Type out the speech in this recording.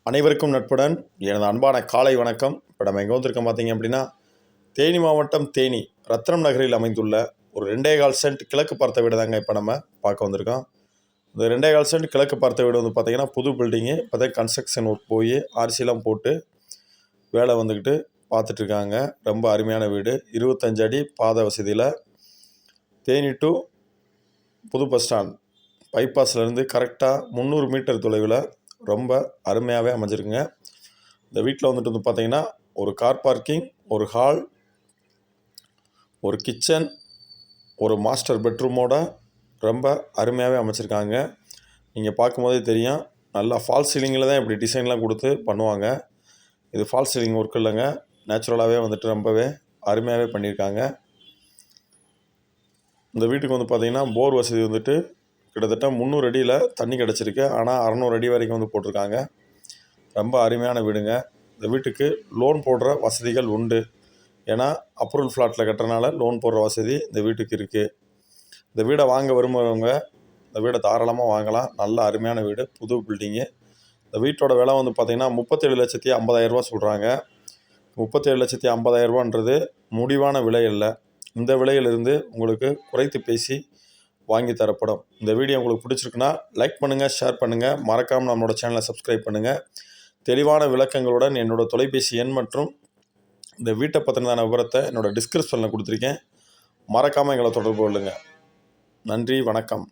அனைவருக்கும் நட்புடன் எனது அன்பான காலை வணக்கம். இப்போ நம்ம எங்கே வந்திருக்கோம் பார்த்தீங்க அப்படின்னா, தேனி மாவட்டம் தேனி ரத்னம் நகரில் அமைந்துள்ள ஒரு 2.25 சென்ட் கிழக்கு பார்த்த வீடு தாங்க இப்போ நம்ம பார்க்க வந்திருக்கோம். இந்த 2.25 சென்ட் கிழக்கு பார்த்த வீடு வந்து பார்த்திங்கன்னா புது பில்டிங்கு. இப்போ தான் கன்ஸ்ட்ரக்ஷன் ஒர்க் போய் ஆர்சிலாம் போட்டு வேலை வந்துக்கிட்டு பார்த்துட்ருக்காங்க. ரொம்ப அருமையான வீடு. 25 அடி பாதை வசதியில் தேனி டு புது பஸ் ஸ்டாண்ட் பைபாஸ்லேருந்து கரெக்டாக 300 மீட்டர் தொலைவில் ரொம்ப அருமையாகவே அமைஞ்சிருக்குங்க. இந்த வீட்டில் வந்துட்டு பார்த்திங்கன்னா ஒரு கார் பார்க்கிங், ஒரு ஹால், ஒரு கிச்சன், ஒரு மாஸ்டர் பெட்ரூமோட ரொம்ப அருமையாகவே அமைச்சிருக்காங்க. நீங்கள் பார்க்கும்போதே தெரியும், நல்லா ஃபால் சீலிங்கில் தான் இப்படி டிசைன்லாம் கொடுத்து பண்ணுவாங்க. இது ஃபால் சீலிங் ஒர்க் இல்லைங்க, நேச்சுரலாகவே வந்துட்டு ரொம்பவே அருமையாகவே பண்ணியிருக்காங்க. இந்த வீட்டுக்கு வந்து பார்த்திங்கன்னா போர் வசதி வந்துட்டு கிட்டத்தட்ட 300 அடியில் தண்ணி கிடச்சிருக்கு. ஆனால் 600 அடி வரைக்கும் வந்து போட்டிருக்காங்க. ரொம்ப அருமையான வீடுங்க. இந்த வீட்டுக்கு லோன் போடுற வசதிகள் உண்டு. ஏன்னா அப்ரூவல் ஃப்ளாட்டில் கட்டுறதுனால லோன் போடுற வசதி இந்த வீட்டுக்கு இருக்குது. இந்த வீடை வாங்க விரும்புகிறவங்க இந்த வீடை தாராளமாக வாங்கலாம். நல்ல அருமையான வீடு, புது பில்டிங்கு. இந்த வீட்டோட விலை வந்து பார்த்திங்கன்னா 37,50,000 ரூபா சொல்கிறாங்க. 37,50,000 ரூபான்றது முடிவான விலை இல்லை. இந்த விலையிலிருந்து உங்களுக்கு குறைத்து பேசி வாங்கி தரப்படும். இந்த வீடியோ உங்களுக்கு பிடிச்சிருக்குன்னா லைக் பண்ணுங்கள், ஷேர் பண்ணுங்கள், மறக்காமல் நம்மளோட சேனலை சப்ஸ்கிரைப் பண்ணுங்கள். தெளிவான விளக்கங்களுடன் என்னோடய தொலைபேசி எண் மற்றும் இந்த வீட்டை பற்றினதான விவரத்தை என்னோடய டிஸ்கிரிப்ஷனில் கொடுத்துருக்கேன். மறக்காமல் எங்களை தொடர்பு கொள்ளுங்கள். நன்றி, வணக்கம்.